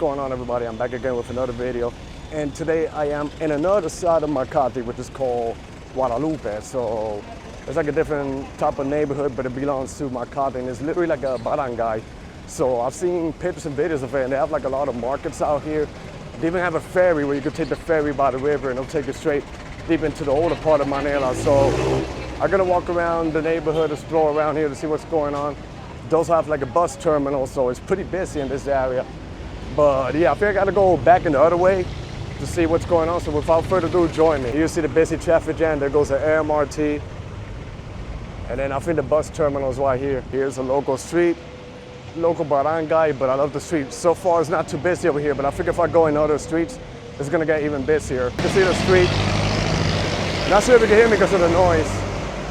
going on, everybody? I'm back again with another video, and today I am in another side of Makati, which is called Guadalupe. So it's like a different type of neighborhood, but it belongs to Makati, and it's literally like a barangay. So I've seen pictures and videos of it, and they have like a lot of markets out here. They even have a ferry where you could take the ferry by the river, and it'll take you straight deep into the older part of Manila. So I'm gonna walk around the neighborhood, explore around here to see what's going on. They also have like a bus terminal, so it's pretty busy in this area. But yeah, I think I gotta go back in the other way to see what's going on. So without further ado, join me. Here you see the busy traffic jam. There goes the MRT. And then I think the bus terminal is right here. Here's a local street, local barangay, but I love the street. So far it's not too busy over here, but I think if I go in other streets, it's gonna get even busier. You can see the street. Not sure if you can hear me because of the noise.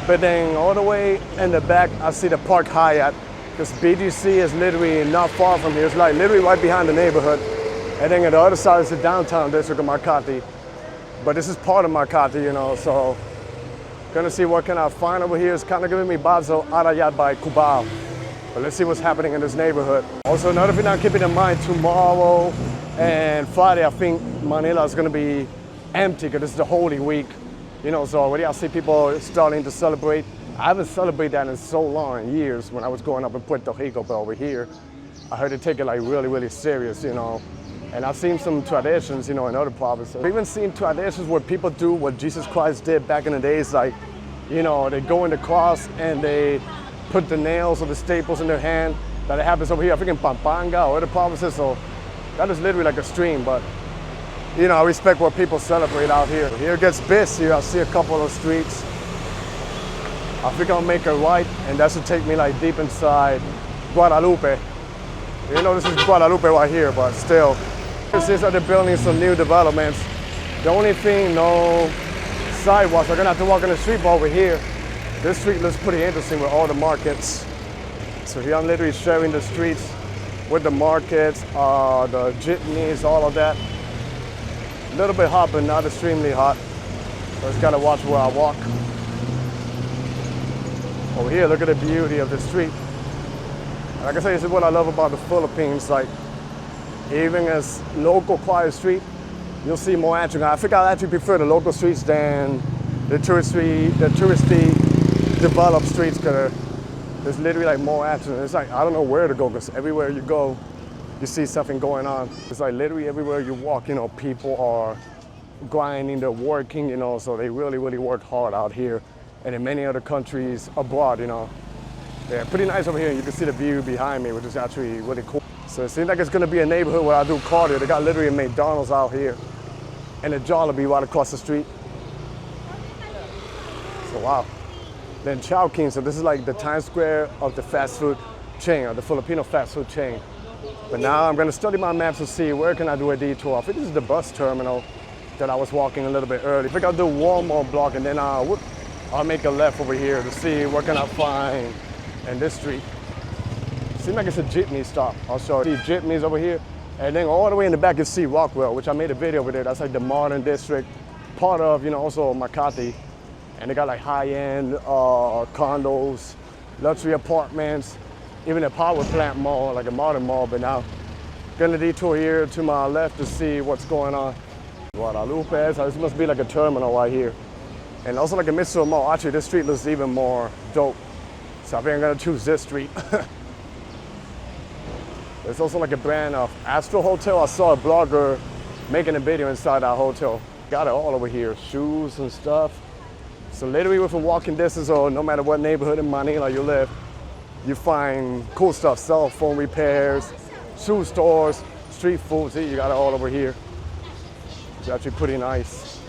But then all the way in the back, I see the Park Hyatt. Because BGC is literally not far from here. It's like literally right behind the neighborhood. And then on the other side is the downtown district of Makati. But this is part of Makati, you know, so gonna see what can I find over here. It's kind of giving me vibes of Arayat by Cubao. But let's see what's happening in this neighborhood. Also, another thing I'm keeping in mind, tomorrow and Friday, I think Manila is gonna be empty because this is the Holy Week. You know, so already I see people starting to celebrate. I haven't celebrated that in so long, in years, when I was growing up in Puerto Rico, but over here, I heard they take it like really, really serious, you know. And I've seen some traditions, you know, in other provinces. I've even seen traditions where people do what Jesus Christ did back in the days, like, you know, they go in the cross and they put the nails or the staples in their hand. That it happens over here, I think in Pampanga or other provinces, so that is literally like a stream, but you know, I respect what people celebrate out here. Here it gets busy. I see a couple of streets. I think I'll make a right, and that should take me like deep inside Guadalupe. You know, this is Guadalupe right here, but still. It seems like they're building some new developments. The only thing, no sidewalks. I'm gonna have to walk in the street, but over here, this street looks pretty interesting with all the markets. So here I'm literally sharing the streets with the markets, the jitneys, all of that. A little bit hot, but not extremely hot. So I just gotta watch where I walk. Over here, look at the beauty of the street. Like I say, this is what I love about the Philippines. Like, even as local quiet street, you'll see more action. I think I actually prefer the local streets than the touristy developed streets, because there's literally like more action. It's like, I don't know where to go, because everywhere you go, you see something going on. It's like literally everywhere you walk, you know, people are grinding, they're working, you know, so they really, really work hard out here. And in many other countries abroad, you know. Yeah, pretty nice over here. You can see the view behind me, which is actually really cool. So it seems like it's gonna be a neighborhood where I do cardio. They got literally a McDonald's out here and a Jollibee right across the street. So wow. Then Chowking, so this is like the Times Square of the fast food chain, or the Filipino fast food chain. But now I'm gonna study my maps to see where can I do a detour. I think this is the bus terminal that I was walking a little bit early. I think I'll do one more block, and then I'll make a left over here to see what can I find in this street. Seems like it's a jitney stop. I'll show you jitneys over here. And then all the way in the back you see Rockwell, which I made a video over there. That's like the modern district, part of, you know, also Makati. And they got like high-end condos, luxury apartments, even a power plant mall, like a modern mall. But now, gonna detour here to my left to see what's going on. Guadalupe, so this must be like a terminal right here. And also like a Metro Mall. Actually, this street looks even more dope. So I think I'm gonna choose this street. There's also like a brand of Astro Hotel. I saw a blogger making a video inside that hotel. Got it all over here, shoes and stuff. So literally within walking distance, or no matter what neighborhood in Manila you live, you find cool stuff, cell phone repairs, shoe stores, street food. See, you got it all over here. It's actually pretty nice.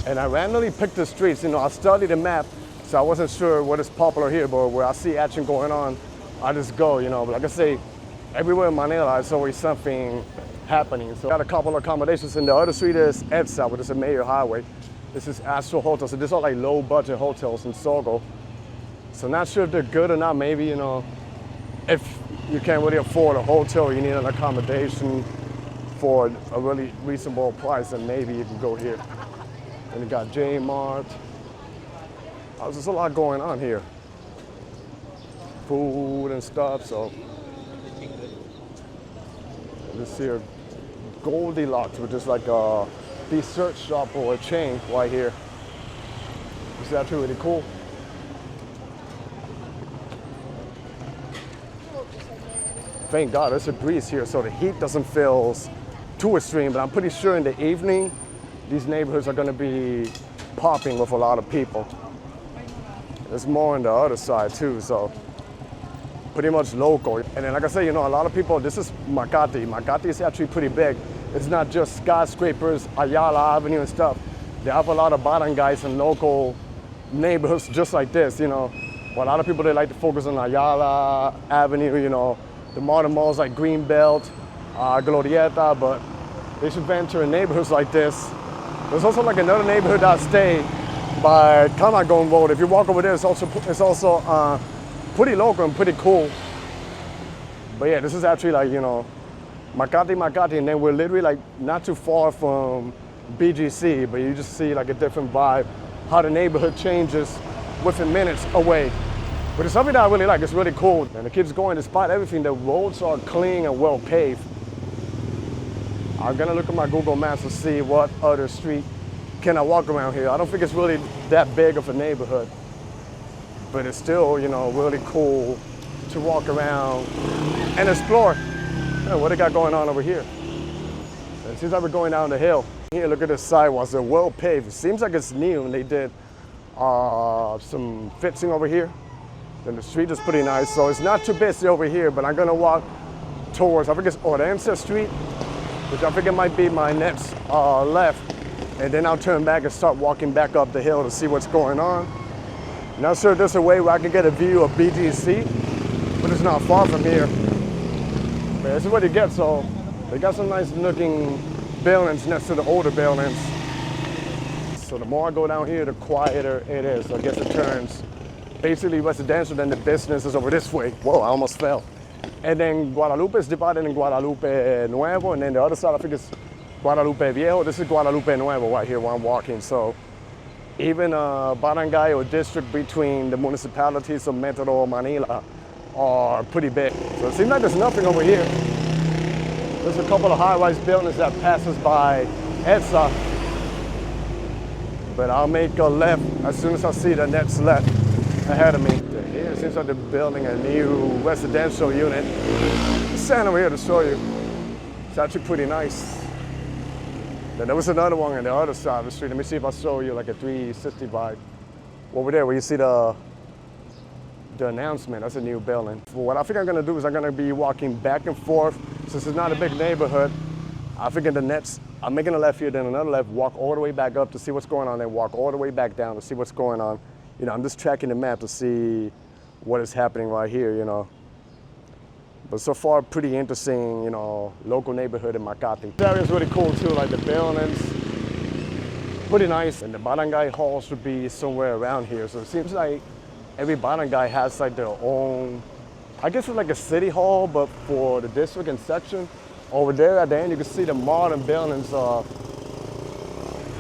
And I randomly picked the streets. You know, I studied the map, so I wasn't sure what is popular here, but where I see action going on, I just go, you know. But like I say, everywhere in Manila, there's always something happening. So I got a couple of accommodations, and the other street is EDSA, which is a major highway. This is Astro Hotel, so these are like low budget hotels in Sogo. So not sure if they're good or not. Maybe, you know, if you can't really afford a hotel, you need an accommodation for a really reasonable price, then maybe you can go here. And you got J Mart. There's a lot going on here. Food and stuff, so this here Goldilocks, which is like a dessert shop or a chain right here. It's actually really cool. Thank God, there's a breeze here, so the heat doesn't feel too extreme, but I'm pretty sure in the evening, these neighborhoods are gonna be popping with a lot of people. There's more on the other side too, so pretty much local. And then like I said, you know, a lot of people, this is Makati. Makati is actually pretty big. It's not just skyscrapers, Ayala Avenue and stuff. They have a lot of barangays and local neighborhoods just like this, you know. But a lot of people, they like to focus on Ayala Avenue, you know, the modern malls like Greenbelt, Glorieta, but they should venture in neighborhoods like this. There's also like another neighborhood that I stay by Kalayaan Road. If you walk over there, it's also pretty local and pretty cool. But yeah, this is actually like, you know, Makati, and then we're literally like not too far from BGC, but you just see like a different vibe, how the neighborhood changes within minutes away. But it's something that I really like, it's really cool. And it keeps going despite everything, the roads are clean and well paved. I'm gonna look at my Google Maps to see what other street can I walk around here. I don't think it's really that big of a neighborhood, but it's still, you know, really cool to walk around and explore. What they got going on over here? It seems like we're going down the hill. Here, look at the sidewalks, they're well paved. It seems like it's new and they did some fixing over here. Then the street is pretty nice, so it's not too busy over here, but I'm gonna walk towards, I think it's EDSA Street, which I think it might be my next left. And then I'll turn back and start walking back up the hill to see what's going on. Not sure if there's a way where I can get a view of BGC, but it's not far from here. But this is what you get, so they got some nice looking buildings next to the older buildings. So the more I go down here, the quieter it is. So I guess it turns basically residential, then the business is over this way. Whoa, I almost fell. And then Guadalupe is divided in Guadalupe Nuevo, and then the other side, I think it's Guadalupe Viejo. This is Guadalupe Nuevo right here where I'm walking. So even a barangay or district between the municipalities of Metro Manila are pretty big. So it seems like there's nothing over here. There's a couple of high-rise buildings that passes by EDSA, but I'll make a left as soon as I see the next left ahead of me. Here it seems like they're building a new residential unit. I'll stand over here to show you. It's actually pretty nice. Then there was another one on the other side of the street. Let me see if I show you like a 360 vibe. Over there where you see the announcement, that's a new building. Well, what I think I'm gonna do is I'm gonna be walking back and forth. Since it's not a big neighborhood, I think in the next, I'm making a left here, then another left, walk all the way back up to see what's going on, then walk all the way back down to see what's going on. You know, I'm just tracking the map to see what is happening right here, you know. But so far, pretty interesting, you know, local neighborhood in Makati. The area is really cool too, like the buildings, pretty nice. And the barangay hall should be somewhere around here. So it seems like every barangay has like their own, I guess it's like a city hall, but for the district and section. Over there at the end, you can see the modern buildings of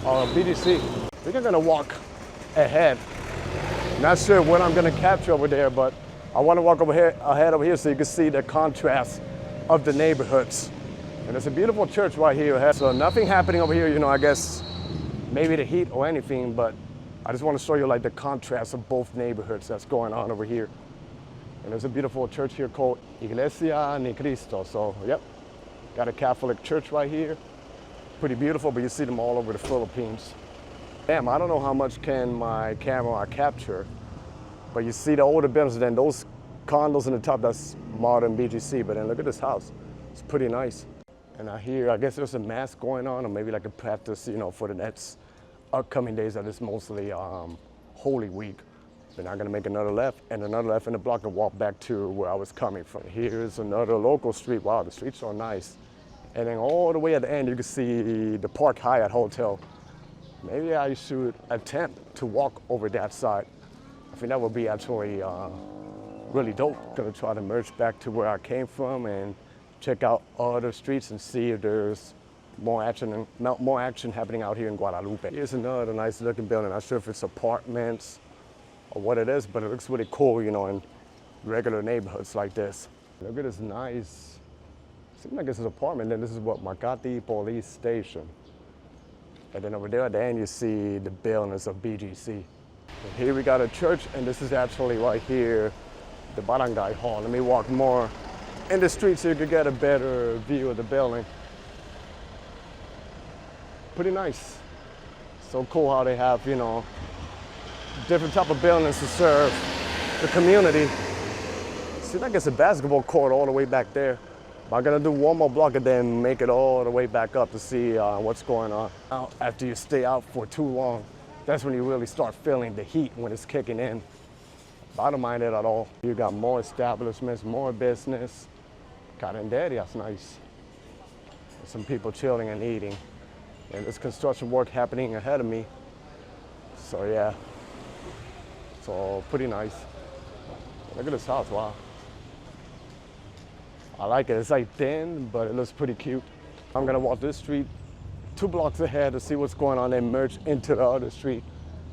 BDC. I think I'm gonna walk ahead. Not sure what I'm gonna capture over there, but I wanna walk ahead over here so you can see the contrast of the neighborhoods. And there's a beautiful church right here. So nothing happening over here, you know, I guess maybe the heat or anything, but I just wanna show you like the contrast of both neighborhoods that's going on over here. And there's a beautiful church here called EDSA ni Cristo. So, yep, got a Catholic church right here. Pretty beautiful, but you see them all over the Philippines. Damn, I don't know how much can my camera capture, but you see the older buildings, then those condos in the top, that's modern BGC, but then look at this house. It's pretty nice. And I hear, I guess there's a mass going on, or maybe like a practice, you know, for the next upcoming days that is mostly Holy Week. Then I'm gonna make another left and another left in the block and walk back to where I was coming from. Here's another local street. Wow, the streets are nice. And then all the way at the end, you can see the Park Hyatt Hotel. Maybe I should attempt to walk over that side. I think that would be actually really dope. Gonna try to merge back to where I came from and check out other streets and see if there's more action happening out here in Guadalupe. Here's another nice looking building. I'm not sure if it's apartments or what it is, but it looks really cool, you know, in regular neighborhoods like this. Look at this nice Seems like this is an apartment, then this is what, Makati Police Station. And then over there at the end, you see the buildings of BGC. And here we got a church, and this is actually right here, the barangay hall. Let me walk more in the street so you can get a better view of the building. Pretty nice. So cool how they have, you know, different type of buildings to serve the community. Seems like it's a basketball court all the way back there. But I'm gonna do one more block and then make it all the way back up to see what's going on. Now, after you stay out for too long, that's when you really start feeling the heat when it's kicking in. But I don't mind it at all. You got more establishments, more business. That's nice. Some people chilling and eating. And there's construction work happening ahead of me. So yeah, so pretty nice. Look at this house, wow. I like it. It's like thin, but it looks pretty cute. I'm gonna walk this street 2 blocks ahead to see what's going on and merge into the other street.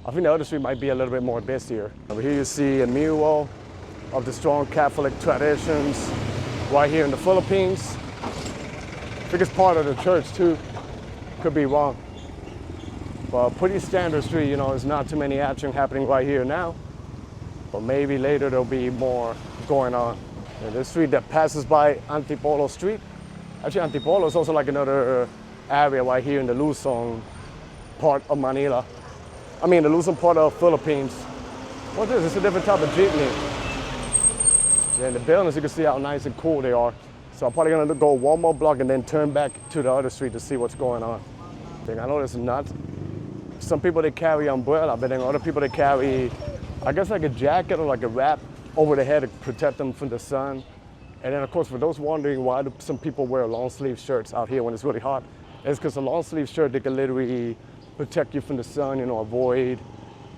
I think the other street might be a little bit more busier. Over here you see a mural of the strong Catholic traditions right here in the Philippines. I think it's part of the church too. Could be wrong. But pretty standard street, you know, there's not too many action happening right here now. But maybe later there'll be more going on. And this street that passes by Antipolo Street. Actually, Antipolo is also like another area right here in the Luzon part of Manila. I mean, the Luzon part of Philippines. What is this? It's a different type of jeepney. Yeah, and the buildings, you can see how nice and cool they are. So I'm probably gonna go one more block and then turn back to the other street to see what's going on. I know there's nuts. Some people, they carry umbrella, but then other people, they carry, I guess like a jacket or like a wrap over the head to protect them from the sun. And then of course, for those wondering why do some people wear long sleeve shirts out here when it's really hot, it's because a long sleeve shirt, they can literally protect you from the sun, you know, avoid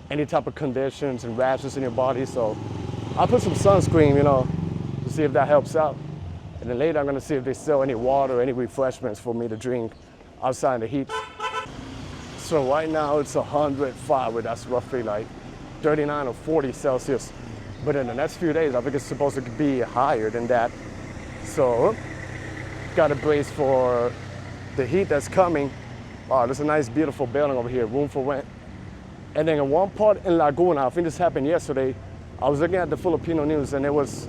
any type of conditions and rashes in your body. So I'll put some sunscreen, you know, to see if that helps out. And then later I'm gonna see if they sell any water, any refreshments for me to drink outside in the heat. So right now it's 105, that's roughly like 39 or 40 Celsius. But in the next few days, I think it's supposed to be higher than that. So, got to brace for the heat that's coming. Oh, there's a nice, beautiful building over here, room for rent. And then in one part in Laguna, I think this happened yesterday, I was looking at the Filipino news and it was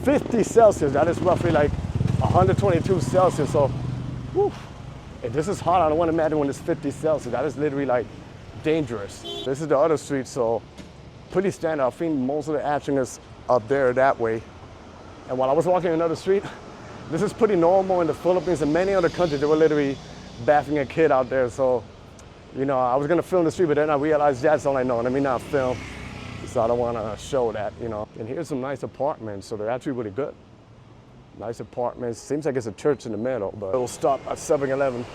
50 Celsius. That is roughly like 122 Celsius. So, whew, if this is hot, I don't want to imagine when it's 50 Celsius. That is literally like dangerous. This is the other street, so pretty standard. I think most of the action is up there that way. And while I was walking another street, this is pretty normal in the Philippines and many other countries. They were literally bathing a kid out there. So, you know, I was gonna film the street, but then I realized that's all I know. Let me not film, so I don't wanna show that, you know. And here's some nice apartments, so they're actually really good. Nice apartments. Seems like it's a church in the middle, but we'll stop at 7-Eleven,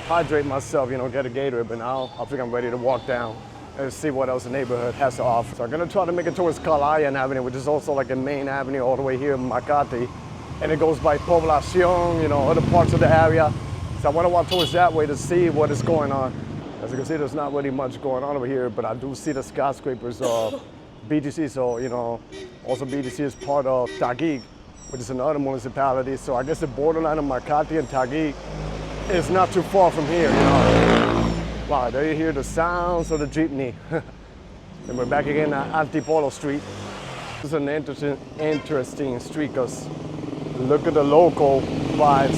hydrate myself, you know, get a Gatorade, but now I think I'm ready to walk down and see what else the neighborhood has to offer. So I'm gonna try to make it towards Kalayaan Avenue, which is also like a main avenue all the way here in Makati. And it goes by Poblacion, you know, other parts of the area. So I wanna walk towards that way to see what is going on. As you can see, there's not really much going on over here, but I do see the skyscrapers of BGC. So, you know, also BGC is part of Taguig, which is another municipality. So I guess the borderline of Makati and Taguig is not too far from here, you know. Wow, there you hear the sounds of the jeepney. And we're back again at Antipolo Street. This is an interesting street because look at the local vibes.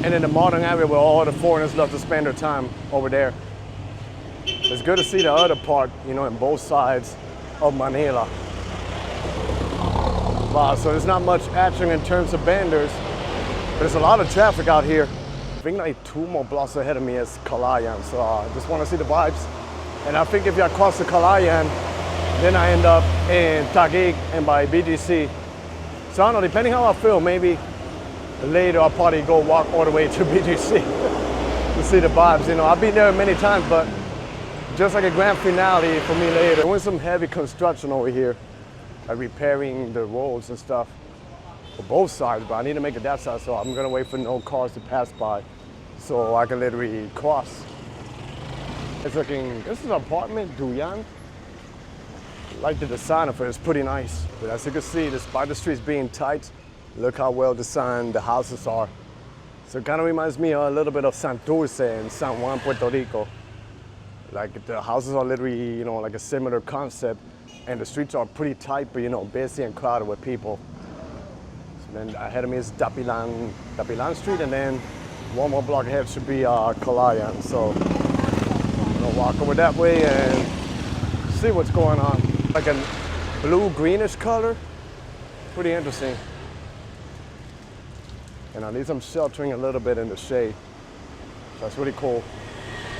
And in the modern area where all the foreigners love to spend their time over there. It's good to see the other part, you know, in both sides of Manila. Wow, so there's not much action in terms of vendors, but there's a lot of traffic out here. I think like 2 more blocks ahead of me is Kalayaan, so I just want to see the vibes. And I think if I cross the Kalayaan, then I end up in Taguig and by BGC. So I don't know, depending how I feel, maybe later I'll probably go walk all the way to BGC to see the vibes. You know, I've been there many times, but just like a grand finale for me later. Doing some heavy construction over here, like repairing the roads and stuff for both sides, but I need to make it that side, so I'm gonna wait for no cars to pass by so I can literally cross. It's looking, this is an apartment, Duyan. I like the design of it, it's pretty nice. But as you can see, despite the streets being tight, Look how well designed the houses are. So it kind of reminds me a little bit of Santurce in San Juan, Puerto Rico. Like the houses are literally, like a similar concept, and the streets are pretty tight, but busy and crowded with people. So then ahead of me is Dapilan Street, and then one more block ahead should be Kalayaan. So I'm gonna walk over that way and see what's going on. Like a blue-greenish color, pretty interesting. And at least I'm sheltering a little bit in the shade. So that's really cool.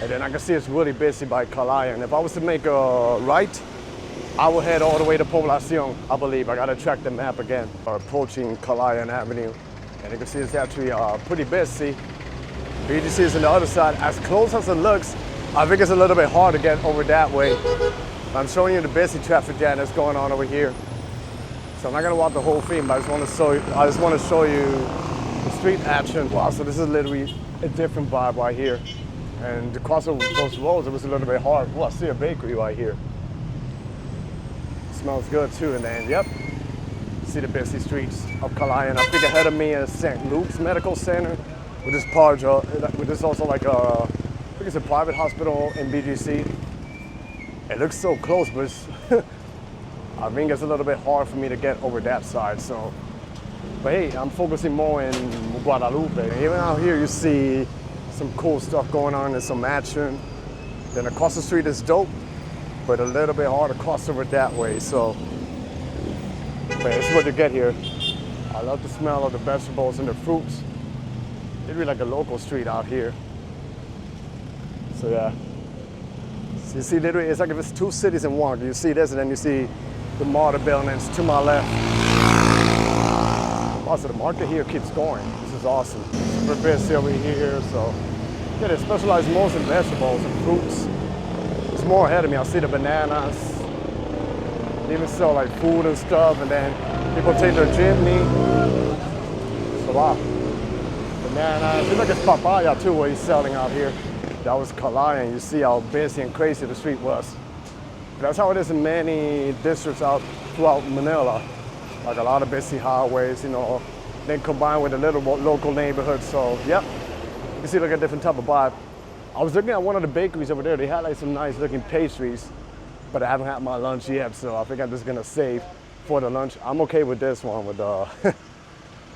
And then I can see it's really busy by Kalayaan. If I was to make a right, I would head all the way to Poblacion, I believe. I gotta check the map again. We're approaching Kalayaan Avenue. And you can see it's actually pretty busy. BGC is on the other side. As close as it looks, I think it's a little bit hard to get over that way. I'm showing you the busy traffic jam that's going on over here. So I'm not gonna walk the whole thing, but I just want to show you the street action. Wow, so this is literally a different vibe right here. And to cross those roads, it was a little bit hard. Oh, I see a bakery right here. Smells good too. And then, yep, see the busy streets of Kalayaan. I think ahead of me is St. Luke's Medical Center, which is also like I think it's a private hospital in BGC. It looks so close, but I think it's a little bit hard for me to get over that side. So, but hey, I'm focusing more in Guadalupe. And even out here, you see some cool stuff going on and some action. Then across the street is dope, but a little bit hard to cross over that way. So, but this is what you get here. I love the smell of the vegetables and the fruits. It's really like a local street out here. So yeah. So you see literally, it's like if it's two cities in one. You see this and then you see the market buildings to my left. Also, the market here keeps going. This is awesome. Super busy over here, so yeah, they specialize most in vegetables and fruits. It's more ahead of me. I see the bananas. They even sell like food and stuff, and then people take their chimney. So wow. Bananas. Seems like it's papaya too, what he's selling out here. That was Kalayaan. You see how busy and crazy the street was. That's how it is in many districts out throughout Manila. Like a lot of busy highways, then combined with a little local neighborhood. So, yep, you see like a different type of vibe. I was looking at one of the bakeries over there. They had like some nice looking pastries, but I haven't had my lunch yet. So I think I'm just gonna save for the lunch. I'm okay with this one with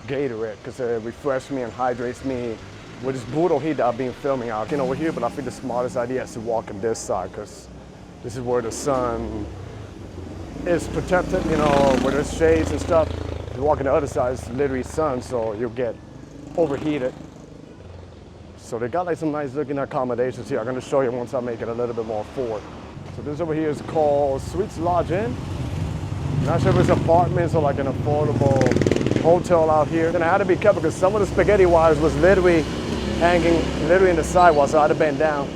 Gatorade, because it refreshes me and hydrates me with this brutal heat that I've been filming out over here. But I think the smartest idea is to walk on this side, because this is where the sun is protected, where there's shades and stuff. If you walk on the other side, it's literally sun, so you'll get overheated. So they got like some nice looking accommodations here. I'm gonna show you once I make it a little bit more forward. So this over here is called Suites Lodge Inn. Not sure if it's apartments or like an affordable hotel out here. Then I had to be careful because some of the spaghetti wires was literally hanging in the sidewalk, so I had to bend down.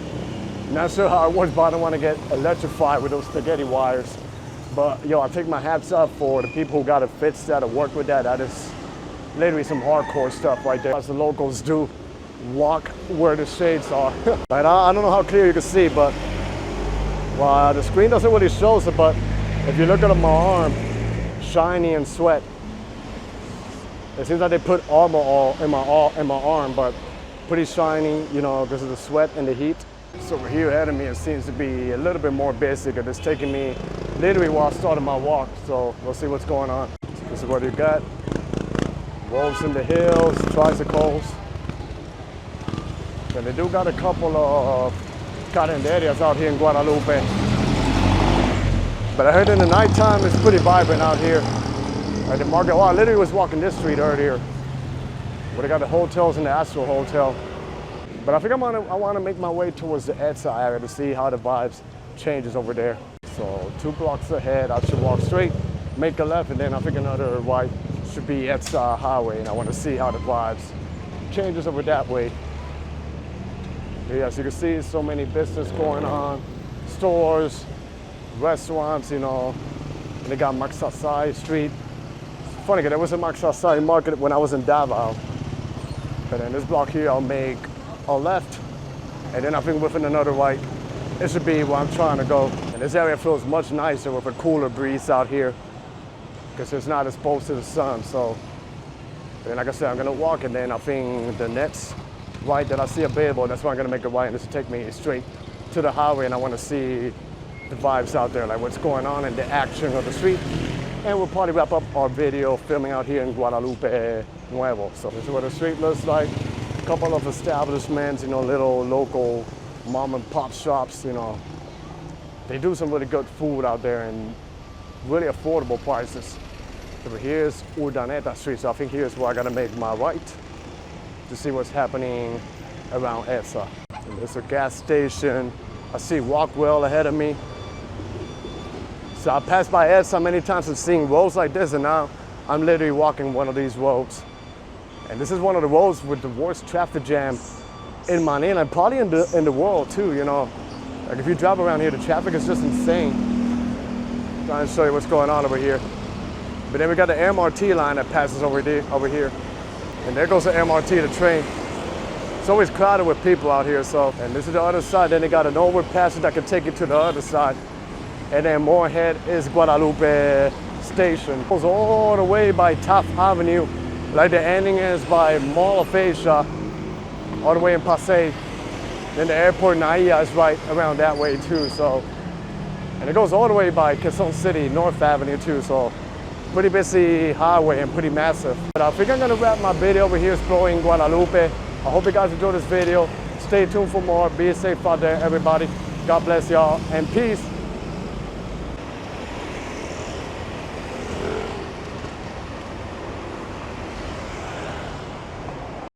Not sure how it works, but I don't want to get electrified with those spaghetti wires. But I take my hats off for the people who got it fixed that, or work with that. That is literally some hardcore stuff right there. As the locals do walk where the shades are. Right, I don't know how clear you can see, but well, the screen doesn't really show it, but if you look at my arm, shiny and sweat. It seems like they put armor all in my arm, but pretty shiny, because of the sweat and the heat. So over here ahead of me, it seems to be a little bit more basic, and it's taking me literally while I started my walk. So we'll see what's going on. This is what you got. Wolves in the hills, tricycles. And they do got a couple of carinderias out here in Guadalupe. But I heard in the nighttime it's pretty vibrant out here. At the market, I literally was walking this street earlier, where they got the hotels and the Astro Hotel. But I think I want to make my way towards the EDSA area to see how the vibes changes over there. So 2 blocks ahead, I should walk straight, make a left, and then I think another right should be EDSA Highway, and I want to see how the vibes changes over that way. But yeah, as you can see, so many business going on, stores, restaurants, and they got Magsasay Street. It's funny, because there was a Magsasay market when I was in Davao. But in this block here, I'll make a left, and then I think within another right, it should be where I'm trying to go. And this area feels much nicer with a cooler breeze out here, because it's not exposed to the sun. So And like I said, I'm gonna walk, and then I think the next right that I see available, that's why I'm gonna make a right, and this will take me straight to the highway, and I wanna see the vibes out there, like what's going on and the action of the street. And we'll probably wrap up our video filming out here in Guadalupe Nuevo. So this is what the street looks like. A couple of establishments, little local mom and pop shops, They do some really good food out there and really affordable prices. Over here's Urdaneta Street, so I think here's where I gotta make my right to see what's happening around EDSA. And there's a gas station. I see Rockwell ahead of me. So I passed by EDSA many times and seeing roads like this, and now I'm literally walking one of these roads. And this is one of the roads with the worst traffic jam in Manila, and probably in the world too, Like if you drive around here, the traffic is just insane. Trying to show you what's going on over here. But then we got the MRT line that passes over here. And there goes the MRT, the train. It's always crowded with people out here, so. And this is the other side, then they got an overpass that can take you to the other side. And then more ahead is Guadalupe Station. It goes all the way by Taft Avenue, like the ending is by Mall of Asia, all the way in Pasay. Then the airport in Naya is right around that way too, so. And it goes all the way by Quezon City, North Avenue too, so. Pretty busy highway and pretty massive. But I think I'm gonna wrap my video over here exploring Guadalupe. I hope you guys enjoyed this video. Stay tuned for more. Be safe out there, everybody. God bless y'all, and peace.